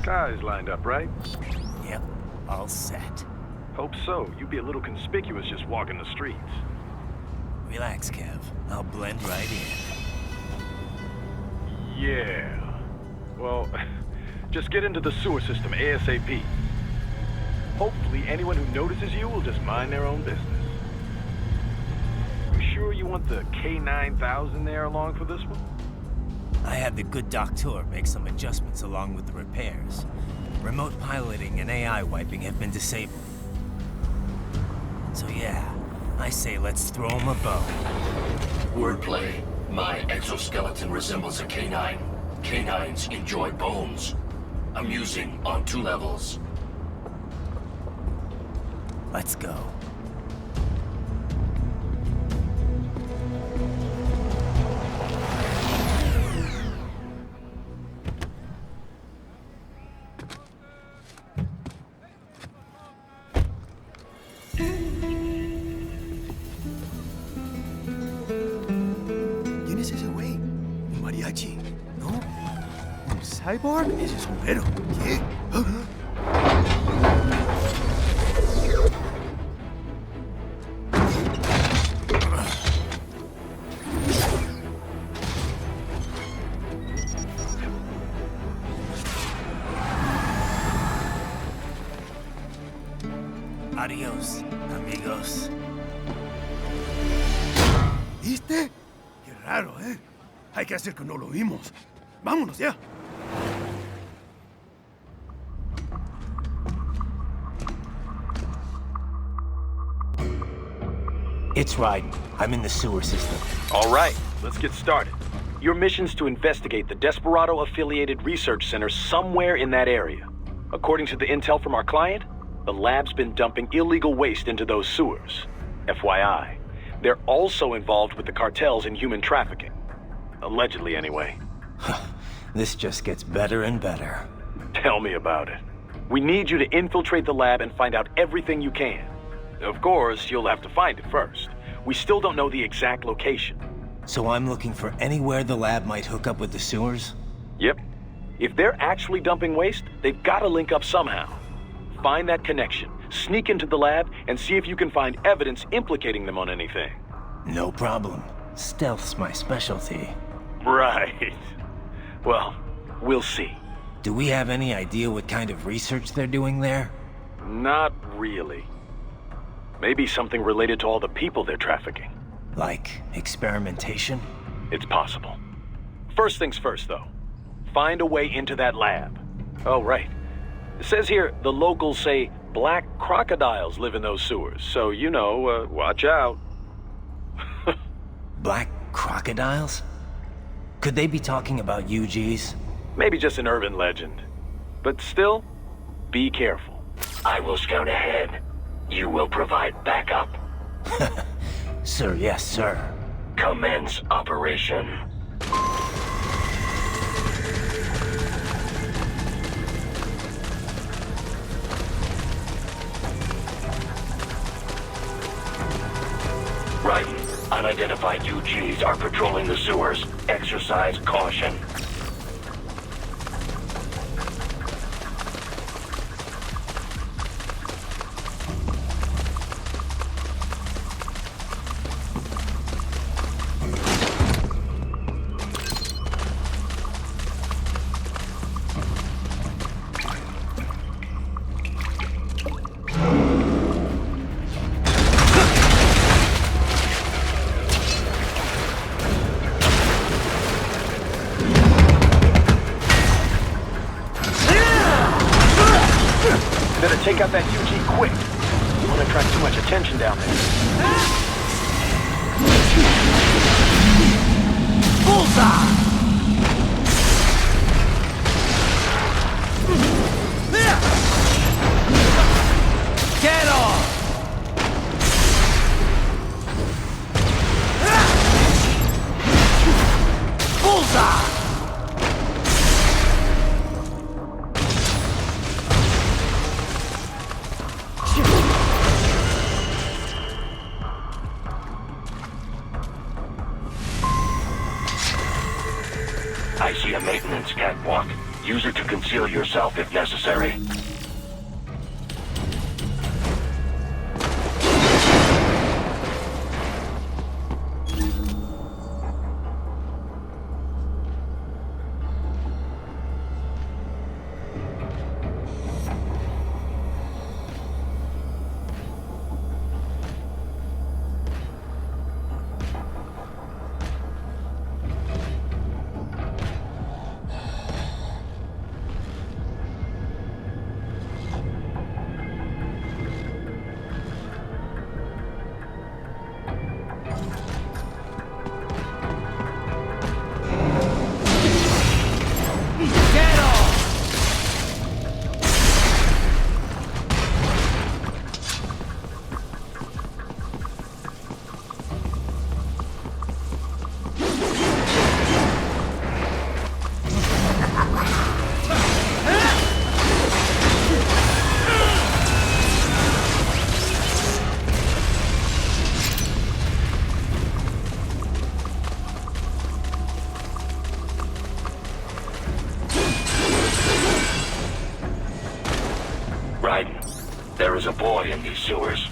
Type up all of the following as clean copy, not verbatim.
Skies lined up, right? Yep, all set. Hope so. You'd be a little conspicuous just walking the streets. Relax, Kev. I'll blend right in. Yeah. Well, just get into the sewer system ASAP. Hopefully anyone who notices you will just mind their own business. You sure you want the K9000 there along for this one? I had the good doctor make some adjustments along with the repairs. Remote piloting and AI wiping have been disabled. So yeah, I say let's throw him a bone. Wordplay. My exoskeleton resembles a canine. Canines enjoy bones. Amusing on 2 levels. Let's go. ¿Quién es ese güey? ¿Un mariachi? ¿No? ¿Un cyborg? Ese sombrero. ¿Qué? Adiós, amigos. ¿Viste? Qué raro, ¿eh? Hay que hacer que no lo vimos. Vámonos ya. It's Raiden. I'm in the sewer system. All right, let's get started. Your mission's to investigate the Desperado-affiliated research center somewhere in that area. According to the intel from our client, the lab's been dumping illegal waste into those sewers. FYI, they're also involved with the cartels in human trafficking. Allegedly, anyway. This just gets better and better. Tell me about it. We need you to infiltrate the lab and find out everything you can. Of course, you'll have to find it first. We still don't know the exact location. So I'm looking for anywhere the lab might hook up with the sewers? Yep. If they're actually dumping waste, they've got to link up somehow. Find that connection, sneak into the lab, and see if you can find evidence implicating them on anything. No problem. Stealth's my specialty. Right. Well, we'll see. Do we have any idea what kind of research they're doing there? Not really. Maybe something related to all the people they're trafficking. Like experimentation? It's possible. First things first, though. Find a way into that lab. Oh, right. It says here the locals say black crocodiles live in those sewers, so you know, watch out. Black crocodiles? Could they be talking about UGs? Maybe just an urban legend. But still, be careful. I will scout ahead. You will provide backup. Sir, yes, sir. Commence operation. Raiden, unidentified UGs are patrolling the sewers. Exercise caution. Better take out that UG quick. You won't attract too much attention down there. Bullseye! Get off! Bullseye! I see a maintenance catwalk. Use it to conceal yourself if necessary. There is a boy in these sewers.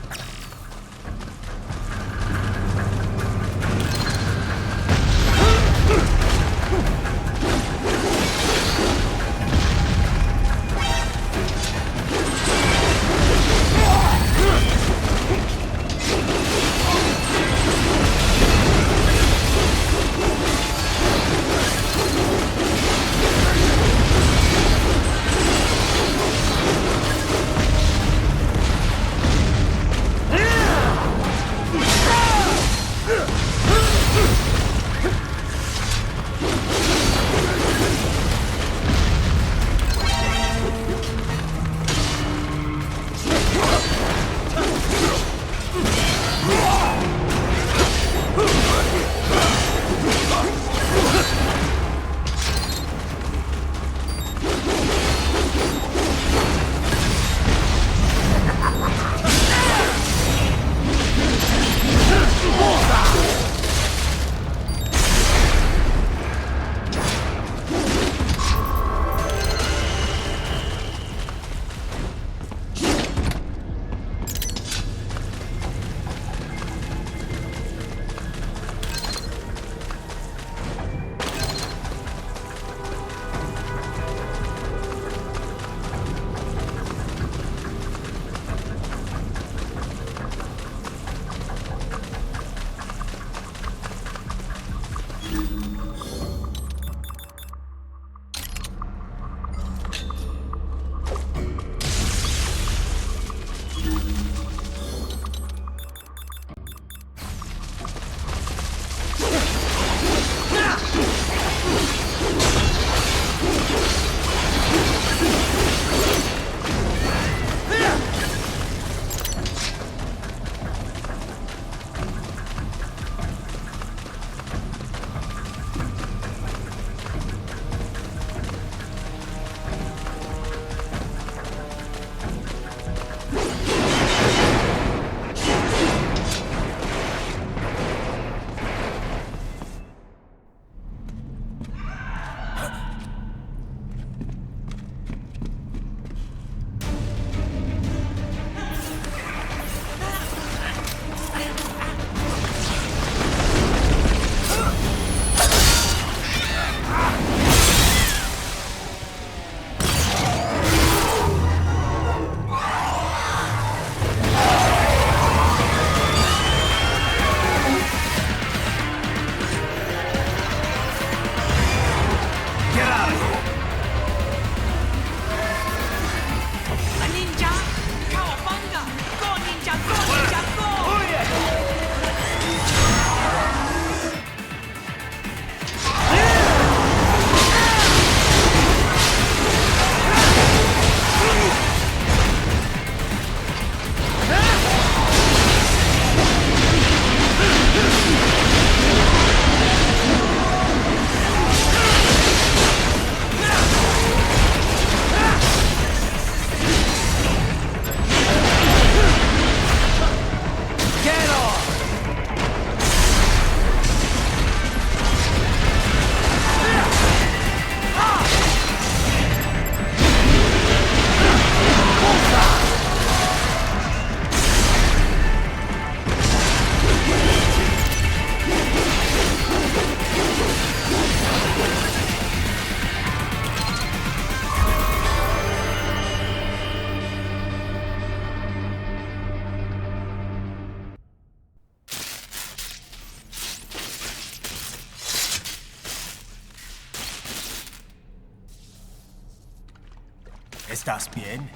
¿Estás bien?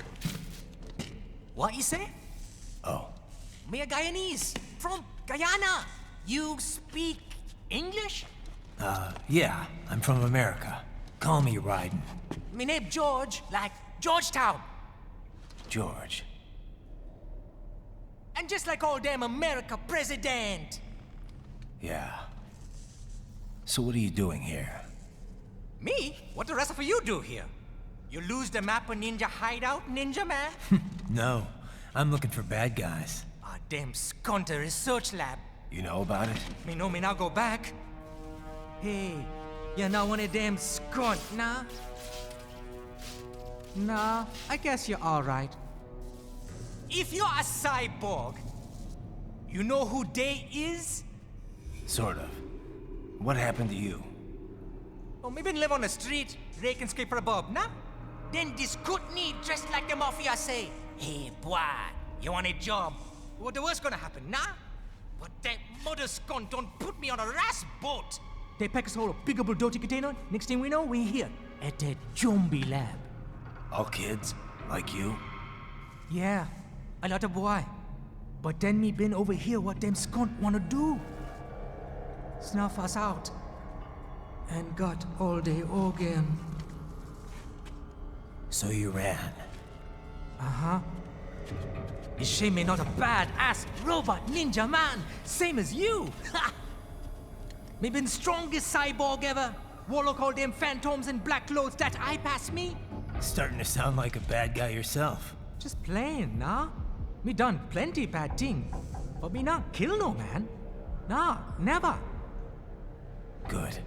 What you say? Oh, Me a Guyanese from Guyana. You speak English? yeah, I'm from America. Call me Ryden. Me name George, like Georgetown. George. And just like all damn America president. Yeah. So what are you doing here? Me? What the rest of you do here? You lose the map of Ninja Hideout, Ninja Man? No, I'm looking for bad guys. Ah, damn Skunter research lab. You know about it? Me know me now go back. Hey, you're not one of them skunt, nah? Nah, I guess you're alright. If you're a cyborg, you know who they is? Sort of. What happened to you? Oh, me been live on the street, rake and scrape for a bob, nah? Then this good need dressed like the mafia say, hey boy, you want a job? What the worst gonna happen, nah? But that mother skunt don't put me on a ras boat. They pack us all a big old dirty container. Next thing we know, we're here at that zombie lab. All kids? Like you? Yeah, a lot of boy. But then me been over here what them skunt wanna do. Snuff us out. And got all the organ. So you ran. Uh-huh. You shame me not a bad-ass robot ninja man, same as you. Ha! Me been strongest cyborg ever. Warlock all them phantoms in black clothes that eye pass me. Starting to sound like a bad guy yourself. Just plain, nah? Me done plenty bad thing. But me not kill no man. Nah, never. Good.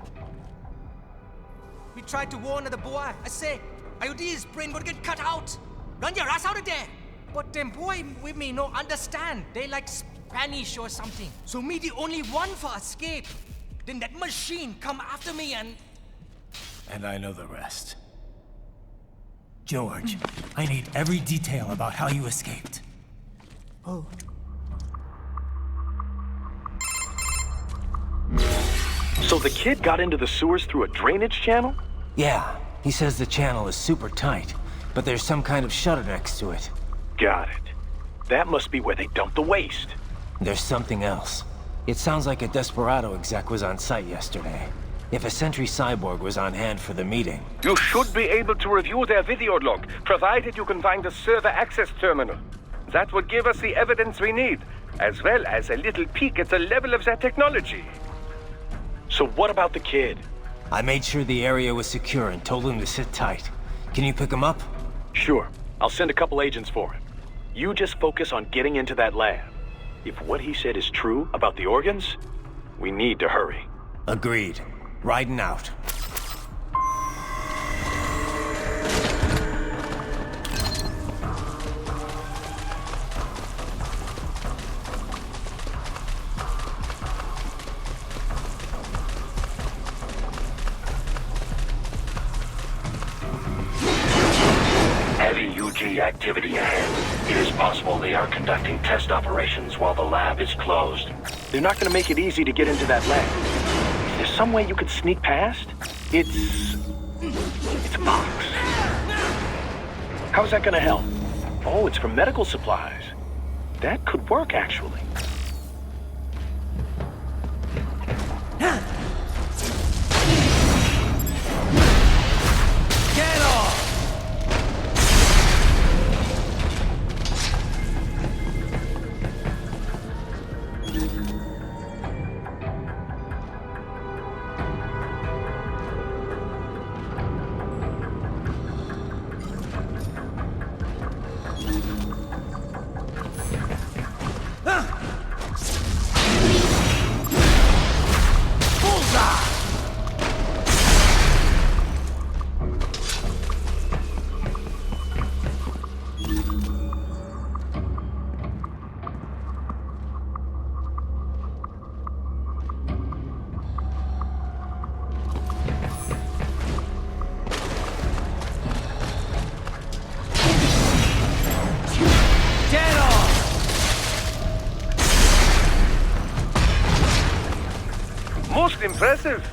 We tried to warn the boy. I say, IOD's brain gonna get cut out. Run your ass out of there. But them boy with me no understand. They like Spanish or something. So me the only one for escape. Then that machine come after me and... And I know the rest. George, I need every detail about how you escaped. Oh. So the kid got into the sewers through a drainage channel? Yeah, he says the channel is super tight, but there's some kind of shutter next to it. Got it. That must be where they dumped the waste. There's something else. It sounds like a Desperado exec was on site yesterday. If a Sentry cyborg was on hand for the meeting. You should be able to review their video log, provided you can find the server access terminal. That would give us the evidence we need, as well as a little peek at the level of their technology. So what about the kid? I made sure the area was secure and told him to sit tight. Can you pick him up? Sure. I'll send a couple agents for him. You just focus on getting into that lab. If what he said is true about the organs, we need to hurry. Agreed. Riding out. Heavy UG activity ahead. It is possible they are conducting test operations while the lab is closed. They're not going to make it easy to get into that lab. Is there some way you could sneak past? It's a box. How's that going to help? Oh, it's for medical supplies. That could work, actually. Get off! Most impressive.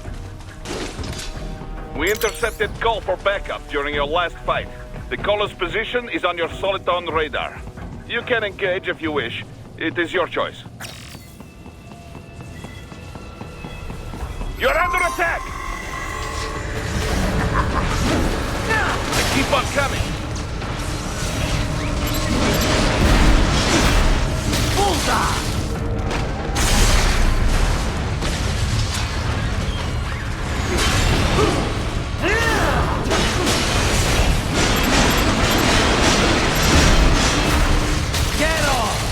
We intercepted call for backup during your last fight. The caller's position is on your soliton radar. You can engage if you wish. It is your choice. You're under attack! Keep on coming! Bullseye! Get off!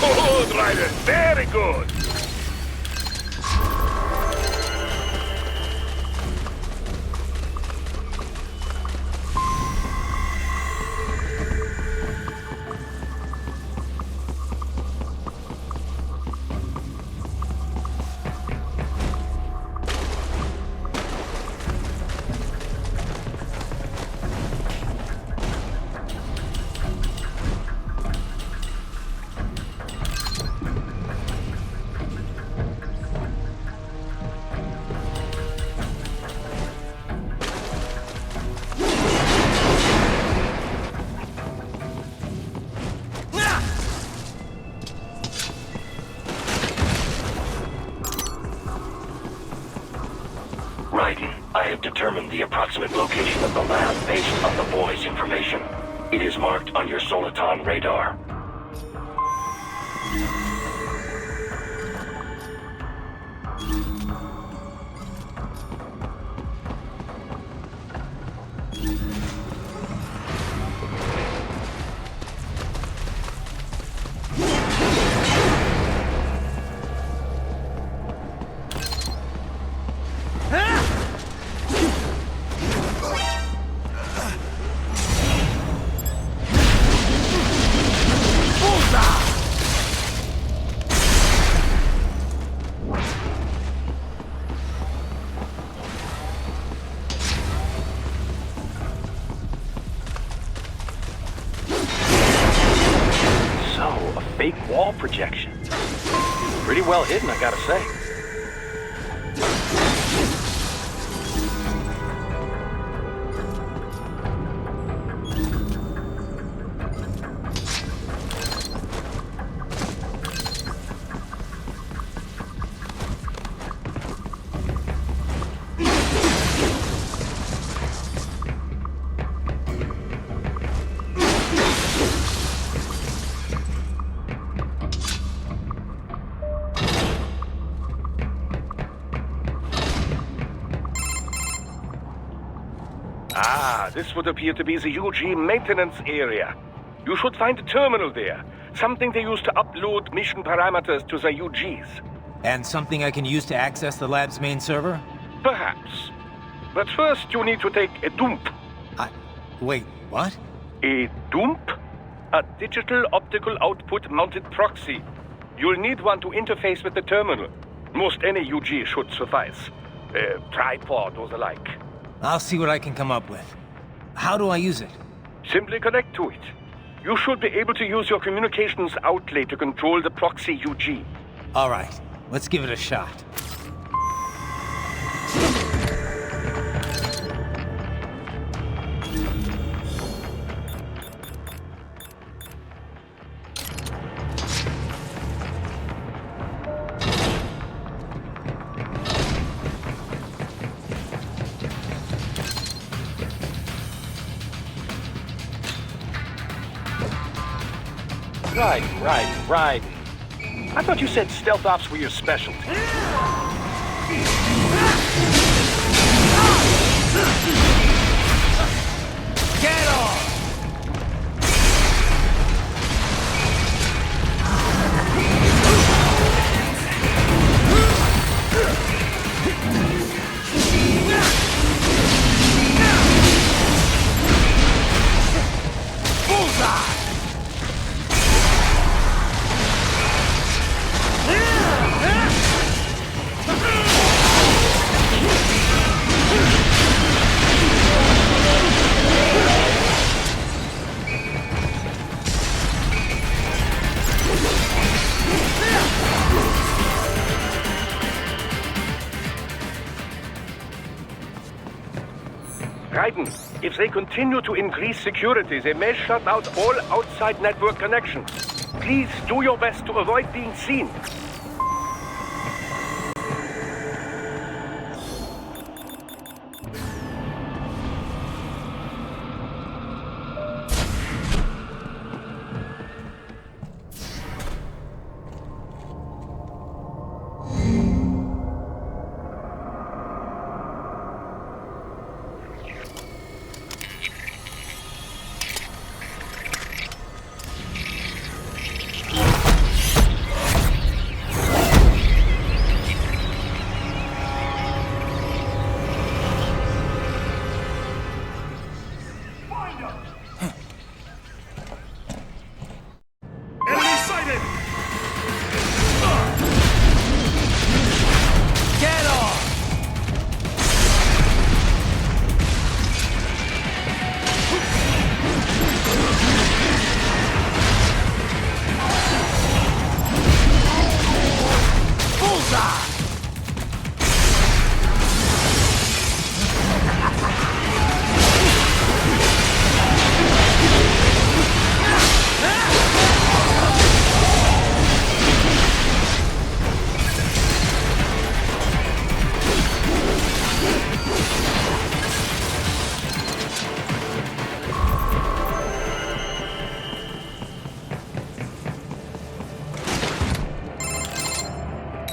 Good, Ryder. Very good. I have determined the approximate location of the lab based on the boy's information. It is marked on your soliton radar. Fake wall projection. Pretty well hidden, I gotta say. This would appear to be the UG maintenance area. You should find a terminal there. Something they use to upload mission parameters to the UGs. And something I can use to access the lab's main server? Perhaps. But first you need to take a dump. Wait, what? A dump? A digital optical output mounted proxy. You'll need one to interface with the terminal. Most any UG should suffice. A tripod or the like. I'll see what I can come up with. How do I use it? Simply connect to it. You should be able to use your communications outlet to control the proxy UG. All right, let's give it a shot. Right. I thought you said stealth ops were your specialty. Raiden, if they continue to increase security, they may shut out all outside network connections. Please do your best to avoid being seen. Enemy sighted! Get off! Bullseye!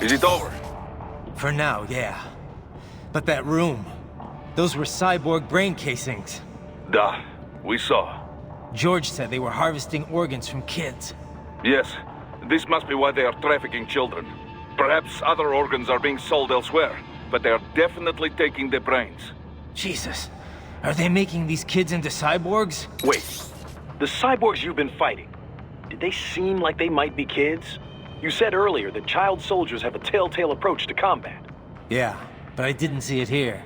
Is it over? For now, yeah. But that room, those were cyborg brain casings. Duh. We saw. George said they were harvesting organs from kids. Yes. This must be why they are trafficking children. Perhaps other organs are being sold elsewhere, but they are definitely taking the brains. Jesus, are they making these kids into cyborgs? Wait, the cyborgs you've been fighting, did they seem like they might be kids? You said earlier that child soldiers have a telltale approach to combat. Yeah, but I didn't see it here.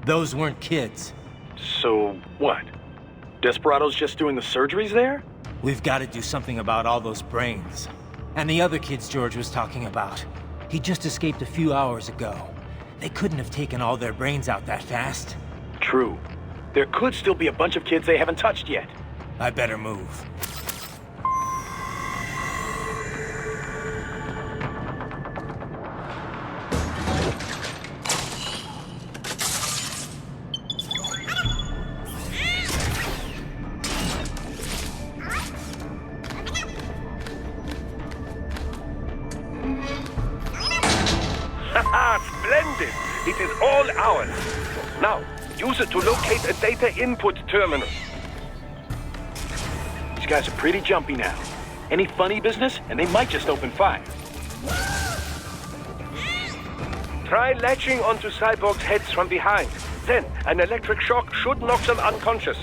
Those weren't kids. So, what? Desperado's just doing the surgeries there? We've got to do something about all those brains. And the other kids George was talking about. He just escaped a few hours ago. They couldn't have taken all their brains out that fast. True. There could still be a bunch of kids they haven't touched yet. I better move. Haha, splendid! It is all ours. Now, use it to locate a data input terminal. These guys are pretty jumpy now. Any funny business, and they might just open fire. Try latching onto cyborgs' heads from behind. Then, an electric shock should knock them unconscious.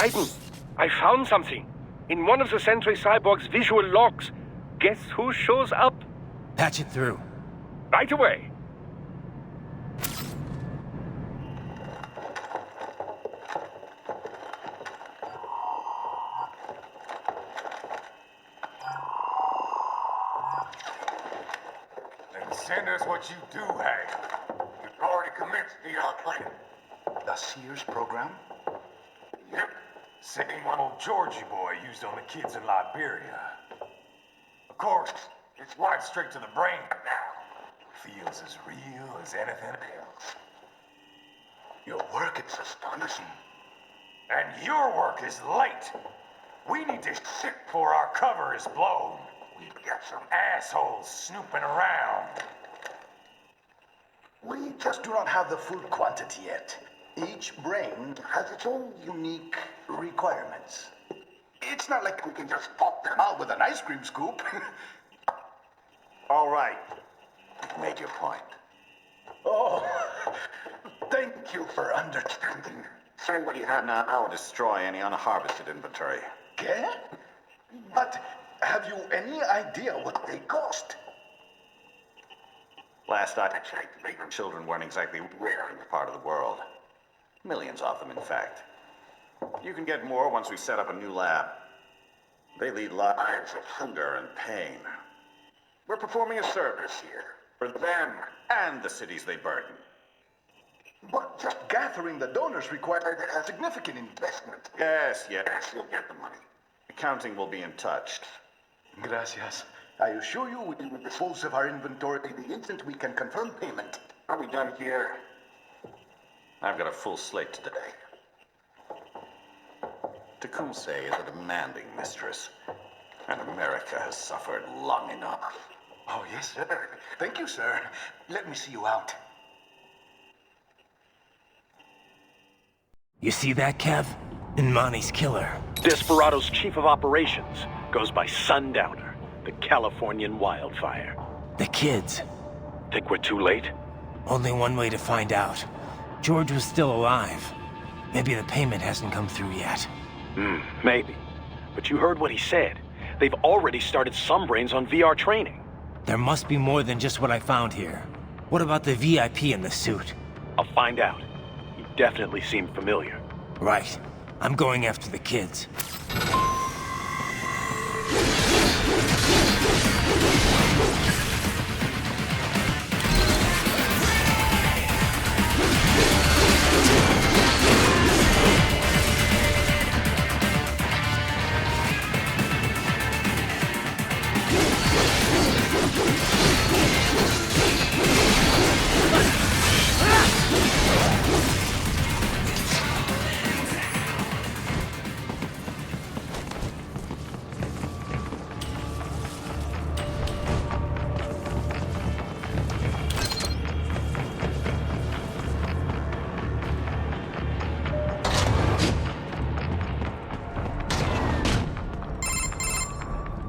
Raiden, I found something. In one of the Sentry Cyborg's visual logs. Guess who shows up? Patch it through. Right away. Then send us what you do have. You've already commenced the outplaying. The Sears program? Yep. Same one old Georgie boy used on the kids in Liberia. Of course, it's right straight to the brain now. Feels as real as anything else. Your work is astonishing. And your work is late. We need to shit before our cover is blown. We've got some assholes snooping around. We just do not have the full quantity yet. Each brain has its own unique requirements. It's not like we can just pop them out with an ice cream scoop. All right. You've made your point. Oh, thank you for understanding. Say what you have now. I'll destroy any unharvested inventory. Okay? But have you any idea what they cost? Last I checked, bigger children weren't exactly rare in this part of the world. Millions of them, in fact. You can get more once we set up a new lab. They lead lives of hunger and pain. We're performing a service here. For them and the cities they burden. But just gathering the donors required a significant investment. Yes, you'll get the money. Accounting will be in touch. Gracias. I assure you we will dispose of our inventory the instant we can confirm payment. Are we done here? I've got a full slate today. Tecumseh is a demanding mistress, and America has suffered long enough. Oh, yes, sir. Thank you, sir. Let me see you out. You see that, Kev? Imani's killer. Desperado's chief of operations goes by Sundowner, the Californian wildfire. The kids. Think we're too late? Only one way to find out. George was still alive. Maybe the payment hasn't come through yet. Maybe. But you heard what he said. They've already started some brains on VR training. There must be more than just what I found here. What about the VIP in the suit? I'll find out. You definitely seem familiar. Right. I'm going after the kids.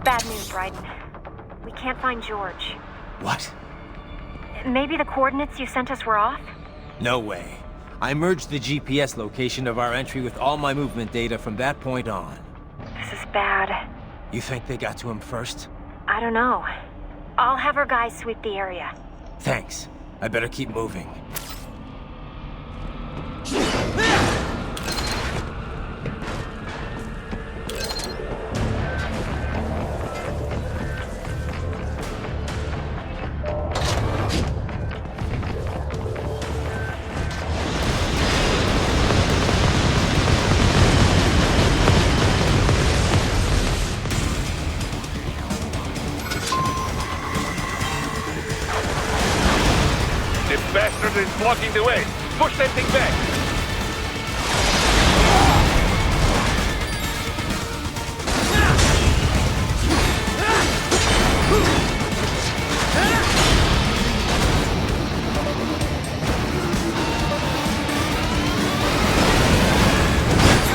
Bad news, Raiden. We can't find George. What? Maybe the coordinates you sent us were off? No way. I merged the GPS location of our entry with all my movement data from that point on. This is bad. You think they got to him first? I don't know. I'll have our guys sweep the area. Thanks. I better keep moving. Bastard is blocking the way. Push that thing back.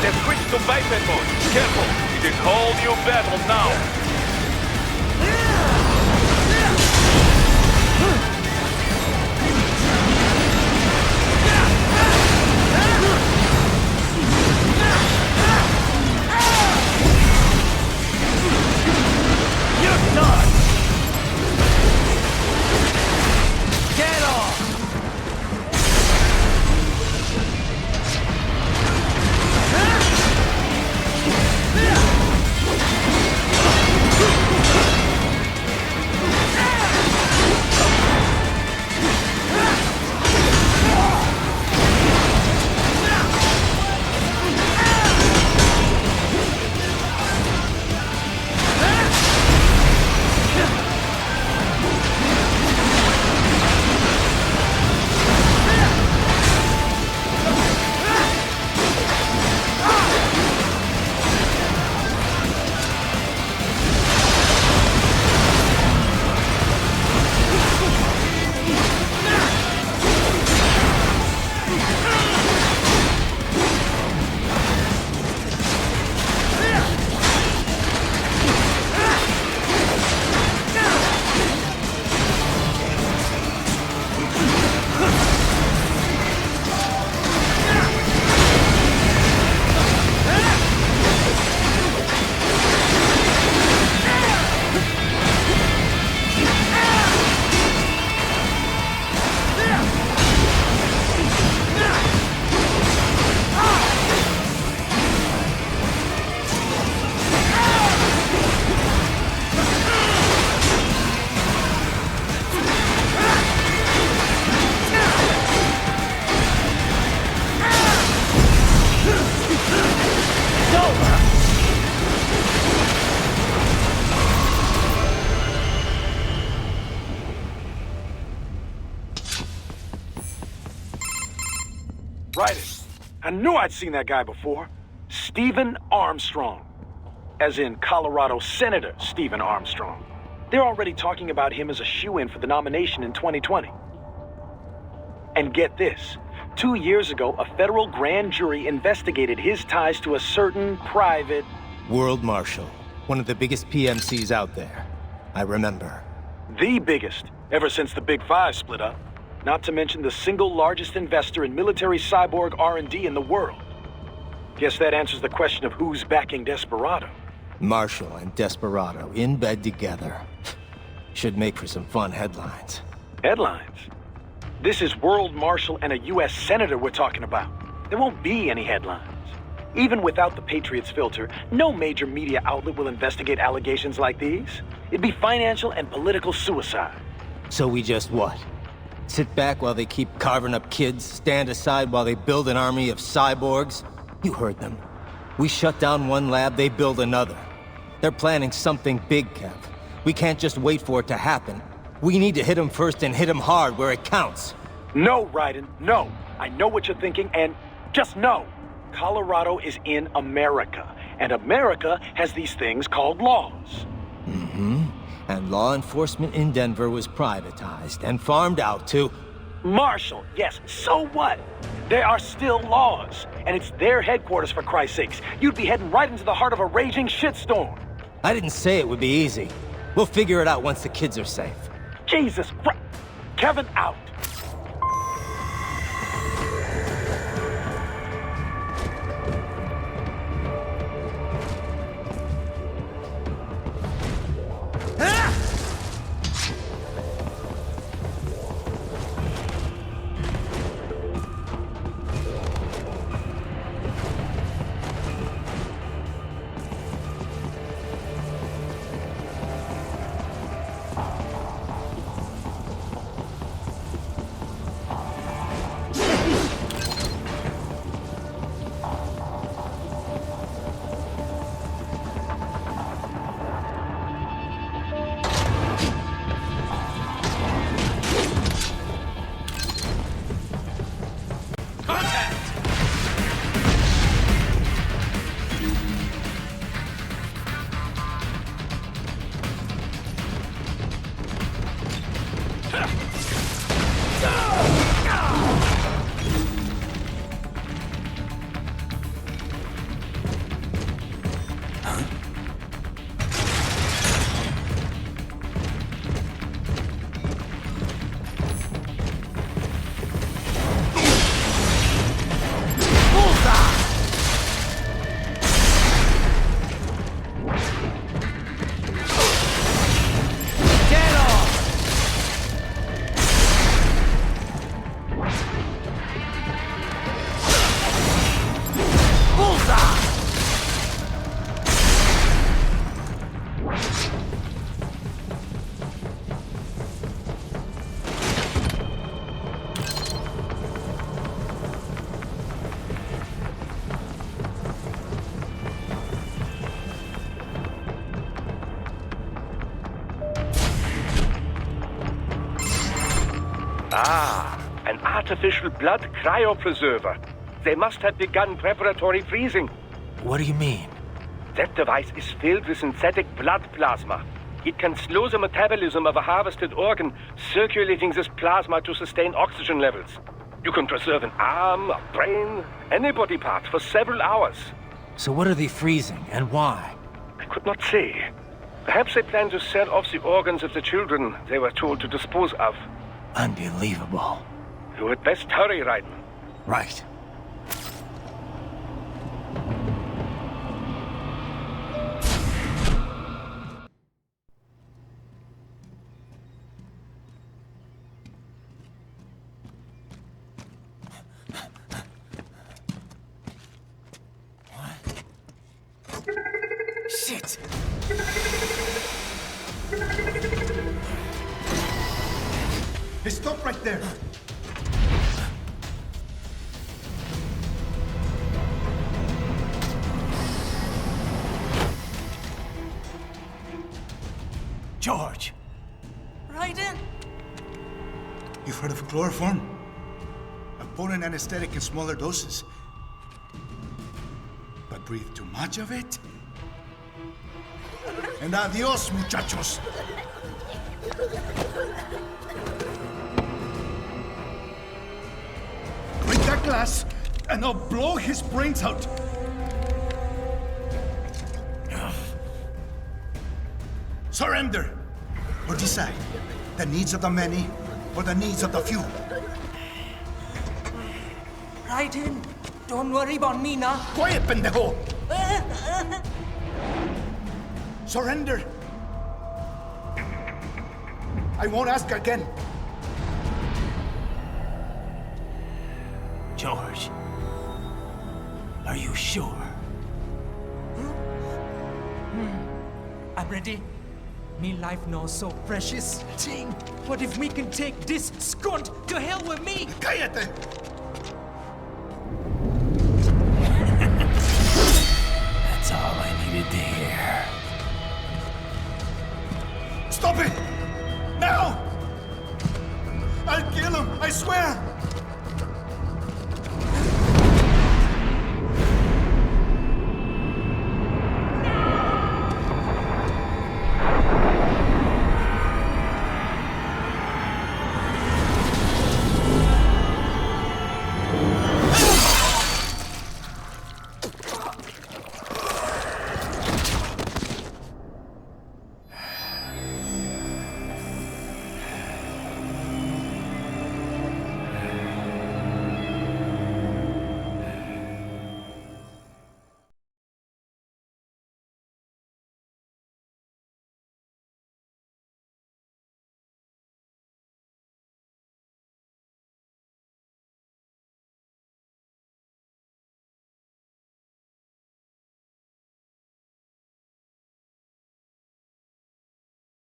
They've switched to biped mode. Careful. It is whole new battle now. I knew I'd seen that guy before. Stephen Armstrong. As in Colorado Senator Stephen Armstrong. They're already talking about him as a shoo-in for the nomination in 2020. And get this. 2 years ago, a federal grand jury investigated his ties to a certain private... World Marshal. One of the biggest PMCs out there. I remember. The biggest, ever since the Big Five split up. Not to mention the single largest investor in military cyborg R&D in the world. Guess that answers the question of who's backing Desperado. Marshall and Desperado in bed together. Should make for some fun headlines. Headlines? This is World Marshal and a U.S. Senator we're talking about. There won't be any headlines. Even without the Patriots filter, no major media outlet will investigate allegations like these. It'd be financial and political suicide. So we just what? Sit back while they keep carving up kids, stand aside while they build an army of cyborgs? You heard them. We shut down one lab, they build another. They're planning something big, Kev. We can't just wait for it to happen. We need to hit them first and hit them hard where it counts. No, Raiden, no. I know what you're thinking, and just no. Colorado is in America, and America has these things called laws. Mm-hmm. And law enforcement in Denver was privatized and farmed out to... Marshall, yes, so what? There are still laws, and it's their headquarters for Christ's sakes. You'd be heading right into the heart of a raging shitstorm. I didn't say it would be easy. We'll figure it out once the kids are safe. Jesus Christ. Kevin out. An artificial blood cryopreserver. They must have begun preparatory freezing. What do you mean? That device is filled with synthetic blood plasma. It can slow the metabolism of a harvested organ, circulating this plasma to sustain oxygen levels. You can preserve an arm, a brain, any body part for several hours. So what are they freezing, and why? I could not say. Perhaps they plan to sell off the organs of the children they were told to dispose of. Unbelievable. You had best hurry, Raiden. Right. Shit! Hey, stop right there! George! Raiden? You've heard of chloroform? A potent anesthetic in smaller doses. breathe too much of it. And adios, muchachos. Break that glass, and I'll blow his brains out. Surrender, or decide the needs of the many or the needs of the few. Raiden, don't worry about me now. Quiet, pendejo! Surrender. I won't ask again. George, are you sure? I'm ready. Me life now so precious. Ting, what if we can take this skunt to hell with me? Cállate! That's all I needed to hear. Stop it! Now! I'll kill him, I swear!